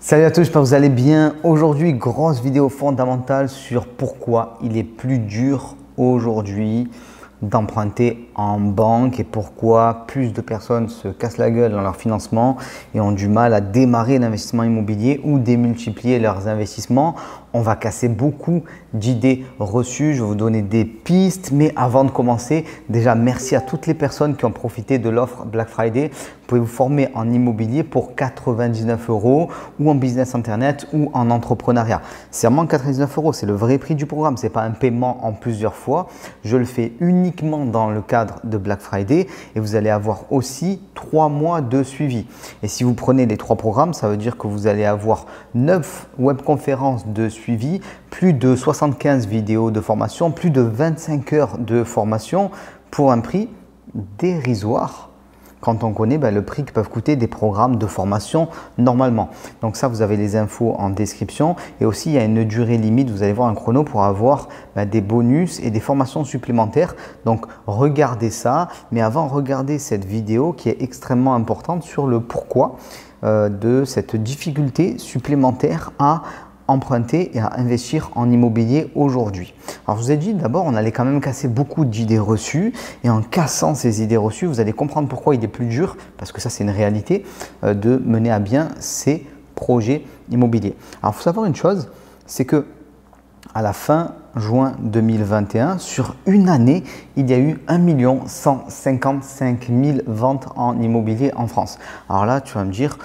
Salut à tous, j'espère que vous allez bien. Aujourd'hui, grosse vidéo fondamentale sur pourquoi il est plus dur aujourd'hui d'emprunter en banque et pourquoi plus de personnes se cassent la gueule dans leur financement et ont du mal à démarrer l'investissement immobilier ou démultiplier leurs investissements. On va casser beaucoup d'idées reçues, je vais vous donner des pistes, mais avant de commencer, déjà merci à toutes les personnes qui ont profité de l'offre Black Friday. Vous pouvez vous former en immobilier pour 99 € ou en business internet ou en entrepreneuriat. C'est vraiment 99 €, c'est le vrai prix du programme, ce n'est pas un paiement en plusieurs fois. Je le fais uniquement dans le cadre de Black Friday et vous allez avoir aussi 3 mois de suivi. Et si vous prenez les 3 programmes, ça veut dire que vous allez avoir 9 webconférences de suivi, plus de 75 vidéos de formation, plus de 25 heures de formation pour un prix dérisoire quand on connaît le prix que peuvent coûter des programmes de formation normalement. Donc ça, vous avez les infos en description et aussi il y a une durée limite, vous allez voir un chrono pour avoir des bonus et des formations supplémentaires. Donc regardez ça, mais avant, regardez cette vidéo qui est extrêmement importante sur le pourquoi de cette difficulté supplémentaire à emprunter et à investir en immobilier aujourd'hui. Alors je vous ai dit d'abord on allait quand même casser beaucoup d'idées reçues et en cassant ces idées reçues vous allez comprendre pourquoi il est plus dur, parce que ça c'est une réalité, de mener à bien ces projets immobiliers. Alors il faut savoir une chose, c'est que à la fin juin 2021, sur une année, il y a eu 1 155 000 ventes en immobilier en France. Alors là tu vas me dire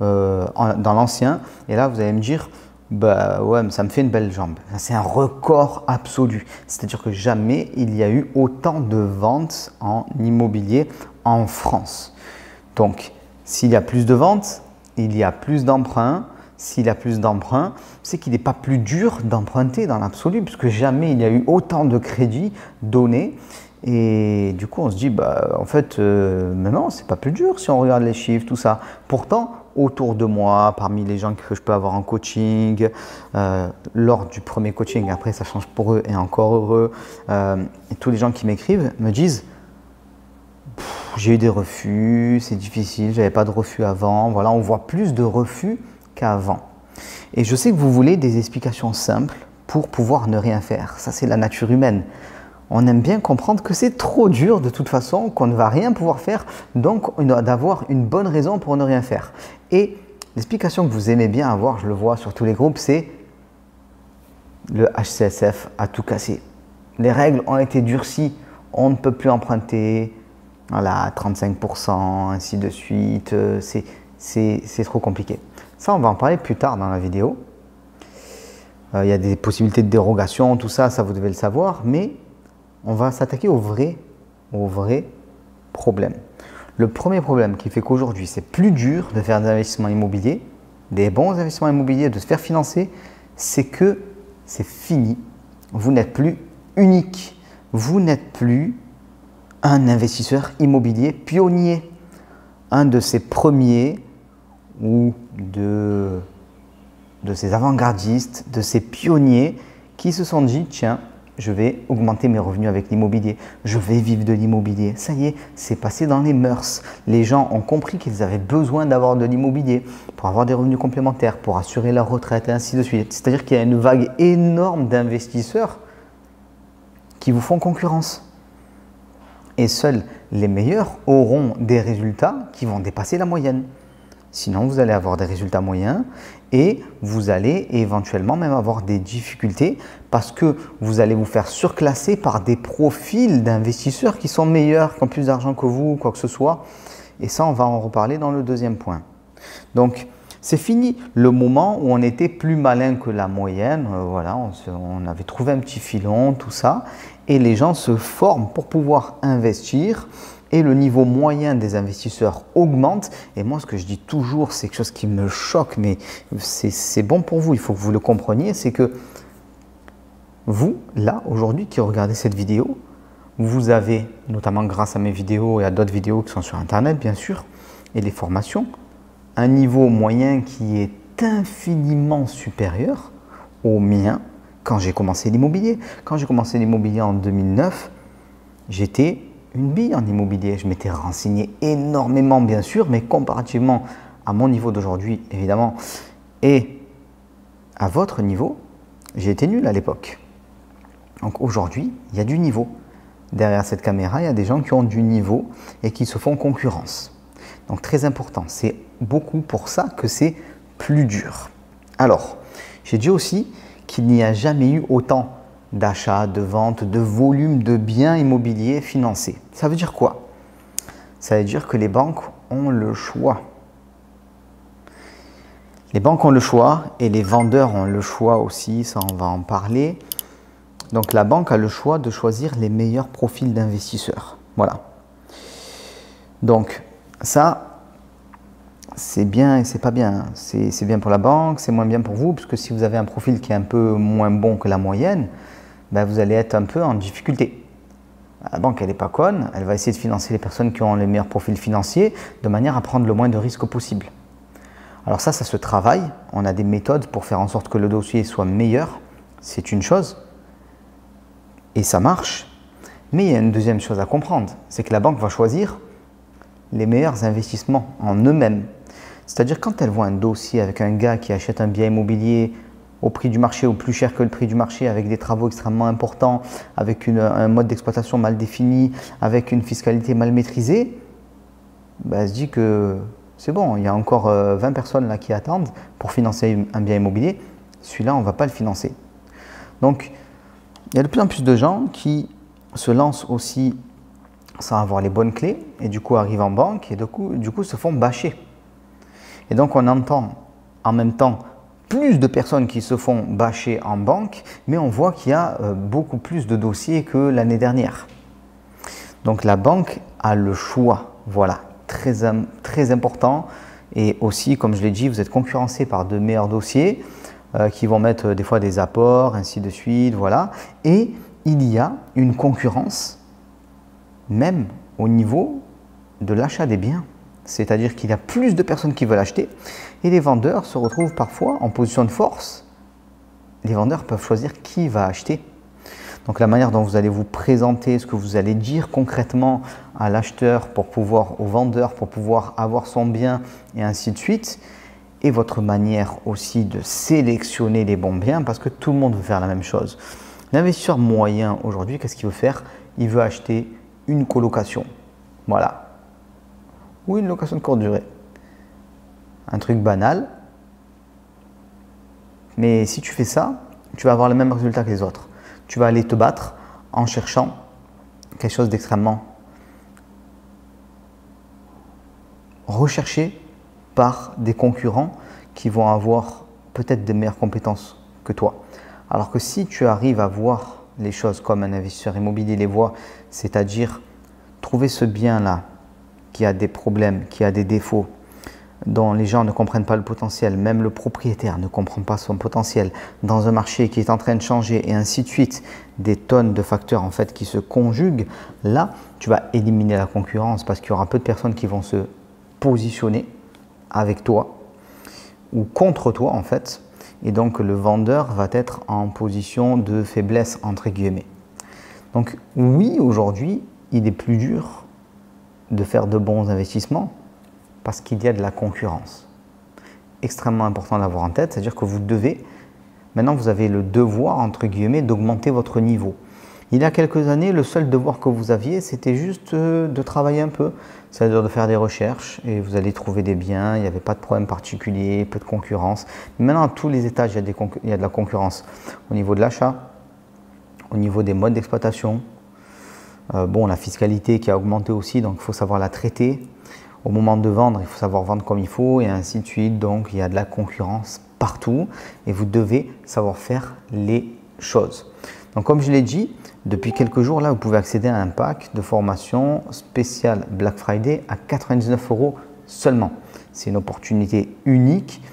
dans l'ancien, et là vous allez me dire bah ouais, mais ça me fait une belle jambe. C'est un record absolu. C'est-à-dire que jamais il y a eu autant de ventes en immobilier en France. Donc, s'il y a plus de ventes, il y a plus d'emprunts. S'il y a plus d'emprunts, c'est qu'il n'est pas plus dur d'emprunter dans l'absolu, puisque jamais il y a eu autant de crédits donnés. Et du coup, on se dit, en fait, maintenant, c'est pas plus dur si on regarde les chiffres, tout ça. Pourtant, autour de moi, parmi les gens que je peux avoir en coaching, lors du premier coaching, après ça change pour eux et encore heureux, et tous les gens qui m'écrivent me disent j'ai eu des refus, c'est difficile, j'avais pas de refus avant. Voilà, on voit plus de refus qu'avant. Et je sais que vous voulez des explications simples pour pouvoir ne rien faire. Ça, c'est la nature humaine. On aime bien comprendre que c'est trop dur de toute façon, qu'on ne va rien pouvoir faire, donc on doit avoir une bonne raison pour ne rien faire. Et l'explication que vous aimez bien avoir, je le vois sur tous les groupes, c'est le HCSF a tout cassé. Les règles ont été durcies, on ne peut plus emprunter, voilà, 35%, ainsi de suite, c'est trop compliqué. Ça, on va en parler plus tard dans la vidéo. Il y a des possibilités de dérogation, tout ça, ça vous devez le savoir, mais on va s'attaquer au vrai problème. Le premier problème qui fait qu'aujourd'hui, c'est plus dur de faire des investissements immobiliers, des bons investissements immobiliers, de se faire financer, c'est que c'est fini. Vous n'êtes plus unique. Vous n'êtes plus un investisseur immobilier pionnier. Un de ces premiers ou de ces avant-gardistes, de ces pionniers qui se sont dit, tiens, je vais augmenter mes revenus avec l'immobilier, je vais vivre de l'immobilier. Ça y est, c'est passé dans les mœurs. Les gens ont compris qu'ils avaient besoin d'avoir de l'immobilier pour avoir des revenus complémentaires, pour assurer leur retraite et ainsi de suite. C'est-à-dire qu'il y a une vague énorme d'investisseurs qui vous font concurrence. Et seuls les meilleurs auront des résultats qui vont dépasser la moyenne. Sinon, vous allez avoir des résultats moyens et vous allez éventuellement même avoir des difficultés parce que vous allez vous faire surclasser par des profils d'investisseurs qui sont meilleurs, qui ont plus d'argent que vous, quoi que ce soit. Et ça, on va en reparler dans le deuxième point. Donc, c'est fini le moment où on était plus malin que la moyenne. Voilà, on avait trouvé un petit filon, tout ça. Et les gens se forment pour pouvoir investir. Et le niveau moyen des investisseurs augmente. Et moi, ce que je dis toujours, c'est quelque chose qui me choque, mais c'est bon pour vous, il faut que vous le compreniez, c'est que vous, là, aujourd'hui, qui regardez cette vidéo, vous avez, notamment grâce à mes vidéos et à d'autres vidéos qui sont sur Internet, bien sûr, et les formations, un niveau moyen qui est infiniment supérieur au mien quand j'ai commencé l'immobilier. Quand j'ai commencé l'immobilier en 2009, j'étais une bille en immobilier. Je m'étais renseigné énormément, bien sûr, mais comparativement à mon niveau d'aujourd'hui, évidemment, Et à votre niveau, j'ai été nul à l'époque. Donc aujourd'hui, il y a du niveau. Derrière cette caméra, il y a des gens qui ont du niveau et qui se font concurrence. Donc très important, c'est beaucoup pour ça que c'est plus dur. Alors, j'ai dit aussi qu'il n'y a jamais eu autant d'achats, de ventes, de volume de biens immobiliers financés. Ça veut dire quoi? Ça veut dire que les banques ont le choix. Les banques ont le choix et les vendeurs ont le choix aussi, ça on va en parler. Donc la banque a le choix de choisir les meilleurs profils d'investisseurs. Voilà. Donc ça, c'est bien et c'est pas bien. C'est bien pour la banque, c'est moins bien pour vous, parce que si vous avez un profil qui est un peu moins bon que la moyenne, ben vous allez être un peu en difficulté. La banque, elle n'est pas conne, elle va essayer de financer les personnes qui ont les meilleurs profils financiers de manière à prendre le moins de risques possible. Alors ça se travaille. On a des méthodes pour faire en sorte que le dossier soit meilleur. C'est une chose. Et ça marche. Mais il y a une deuxième chose à comprendre. C'est que la banque va choisir les meilleurs investissements en eux-mêmes. C'est-à-dire quand elle voit un dossier avec un gars qui achète un bien immobilier au prix du marché ou plus cher que le prix du marché, avec des travaux extrêmement importants, avec un mode d'exploitation mal défini, avec une fiscalité mal maîtrisée, ben, elle se dit que c'est bon, il y a encore 20 personnes là qui attendent pour financer un bien immobilier. Celui-là, on ne va pas le financer. Donc, il y a de plus en plus de gens qui se lancent aussi sans avoir les bonnes clés et du coup arrivent en banque et du coup se font bâcher. Et donc, on entend en même temps plus de personnes qui se font bâcher en banque, mais on voit qu'il y a beaucoup plus de dossiers que l'année dernière. Donc, la banque a le choix. Voilà. Très important, et aussi comme je l'ai dit, vous êtes concurrencé par de meilleurs dossiers qui vont mettre des fois des apports, ainsi de suite, voilà. Et il y a une concurrence même au niveau de l'achat des biens, c'est-à-dire qu'il y a plus de personnes qui veulent acheter et les vendeurs se retrouvent parfois en position de force. Les vendeurs peuvent choisir qui va acheter. Donc la manière dont vous allez vous présenter, ce que vous allez dire concrètement à l'acheteur au vendeur pour pouvoir avoir son bien et ainsi de suite, et votre manière aussi de sélectionner les bons biens parce que tout le monde veut faire la même chose. L'investisseur moyen aujourd'hui, qu'est-ce qu'il veut faire? Il veut acheter une colocation, voilà, ou une location de courte durée. Un truc banal, mais si tu fais ça, tu vas avoir le même résultat que les autres. Tu vas aller te battre en cherchant quelque chose d'extrêmement recherché par des concurrents qui vont avoir peut-être des meilleures compétences que toi. Alors que si tu arrives à voir les choses comme un investisseur immobilier les voit, c'est-à-dire trouver ce bien-là qui a des problèmes, qui a des défauts, dont les gens ne comprennent pas le potentiel, même le propriétaire ne comprend pas son potentiel, dans un marché qui est en train de changer et ainsi de suite, des tonnes de facteurs en fait qui se conjuguent, là tu vas éliminer la concurrence parce qu'il y aura peu de personnes qui vont se positionner avec toi ou contre toi en fait, et donc le vendeur va être en position de faiblesse entre guillemets. Donc oui, aujourd'hui il est plus dur de faire de bons investissements parce qu'il y a de la concurrence. Extrêmement important d'avoir en tête, c'est-à-dire que vous devez, maintenant vous avez le devoir entre guillemets d'augmenter votre niveau. Il y a quelques années, le seul devoir que vous aviez, c'était juste de travailler un peu, c'est-à-dire de faire des recherches et vous allez trouver des biens, il n'y avait pas de problème particulier, peu de concurrence. Maintenant, à tous les étages, il y a de la concurrence au niveau de l'achat, au niveau des modes d'exploitation. Bon, la fiscalité qui a augmenté aussi, donc il faut savoir la traiter. Au moment de vendre, il faut savoir vendre comme il faut et ainsi de suite. Donc, il y a de la concurrence partout et vous devez savoir faire les choses. Donc, comme je l'ai dit, depuis quelques jours, là, vous pouvez accéder à un pack de formation spécial Black Friday à 99 € seulement. C'est une opportunité unique.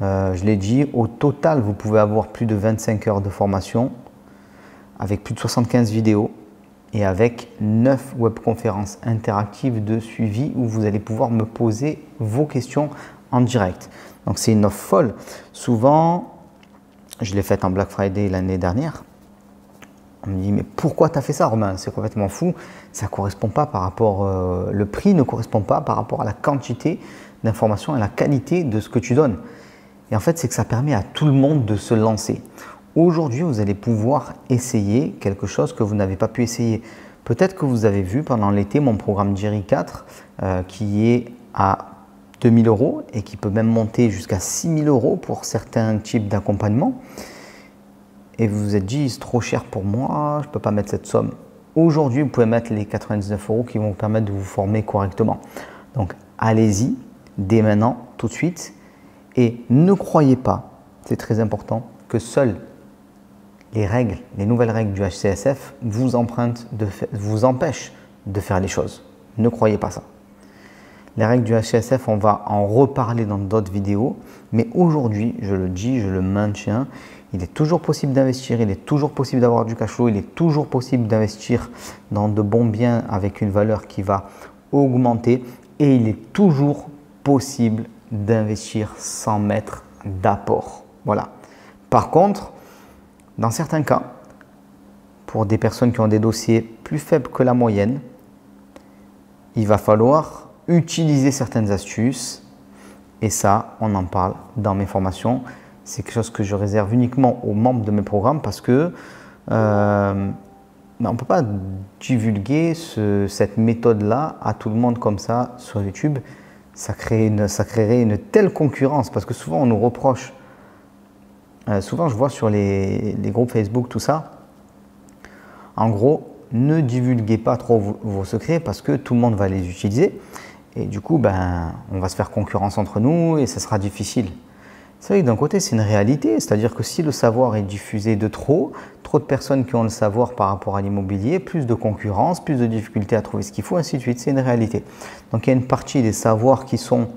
Je l'ai dit, au total, vous pouvez avoir plus de 25 heures de formation avec plus de 75 vidéos et avec 9 webconférences interactives de suivi où vous allez pouvoir me poser vos questions en direct. Donc, c'est une offre folle. Souvent, je l'ai faite en Black Friday l'année dernière. On me dit, mais pourquoi tu as fait ça, Romain? C'est complètement fou. Ça ne correspond pas par rapport, le prix ne correspond pas par rapport à la quantité d'informations et la qualité de ce que tu donnes. Et en fait, c'est que ça permet à tout le monde de se lancer. Aujourd'hui, vous allez pouvoir essayer quelque chose que vous n'avez pas pu essayer. Peut-être que vous avez vu pendant l'été mon programme Jerry 4 qui est à 2000 € et qui peut même monter jusqu'à 6000 € pour certains types d'accompagnement. Et vous vous êtes dit, c'est trop cher pour moi, je ne peux pas mettre cette somme. Aujourd'hui, vous pouvez mettre les 99 € qui vont vous permettre de vous former correctement. Donc, allez-y dès maintenant, tout de suite. Et ne croyez pas, c'est très important, que seules les règles, les nouvelles règles du HCSF vous empêchent de faire les choses. Ne croyez pas ça. Les règles du HCSF, on va en reparler dans d'autres vidéos. Mais aujourd'hui, je le dis, je le maintiens, il est toujours possible d'investir, il est toujours possible d'avoir du cash flow, il est toujours possible d'investir dans de bons biens avec une valeur qui va augmenter et il est toujours possible d'investir sans mettre d'apport. Voilà. Par contre, dans certains cas, pour des personnes qui ont des dossiers plus faibles que la moyenne, il va falloir utiliser certaines astuces et ça, on en parle dans mes formations. C'est quelque chose que je réserve uniquement aux membres de mes programmes parce que on ne peut pas divulguer cette méthode-là à tout le monde comme ça sur YouTube. Ça créerait une telle concurrence parce que souvent on nous reproche, souvent je vois sur les groupes Facebook tout ça, en gros, ne divulguez pas trop vos secrets parce que tout le monde va les utiliser et du coup, on va se faire concurrence entre nous et ça sera difficile. C'est vrai que d'un côté, c'est une réalité, c'est-à-dire que si le savoir est diffusé de trop de personnes qui ont le savoir par rapport à l'immobilier, plus de concurrence, plus de difficultés à trouver ce qu'il faut, ainsi de suite, c'est une réalité. Donc il y a une partie des savoirs qui sont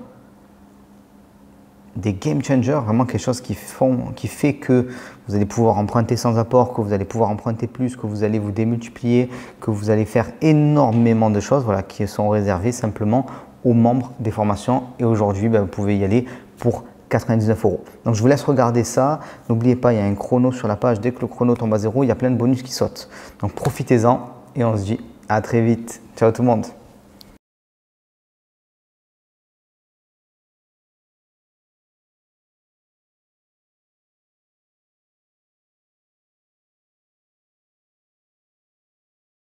des game changers, vraiment quelque chose qui fait que vous allez pouvoir emprunter sans apport, que vous allez pouvoir emprunter plus, que vous allez vous démultiplier, que vous allez faire énormément de choses voilà, qui sont réservées simplement aux membres des formations. Et aujourd'hui, vous pouvez y aller pour 99 €. Donc je vous laisse regarder ça. N'oubliez pas, il y a un chrono sur la page. Dès que le chrono tombe à 0, il y a plein de bonus qui sautent. Donc profitez-en et on se dit à très vite. Ciao tout le monde.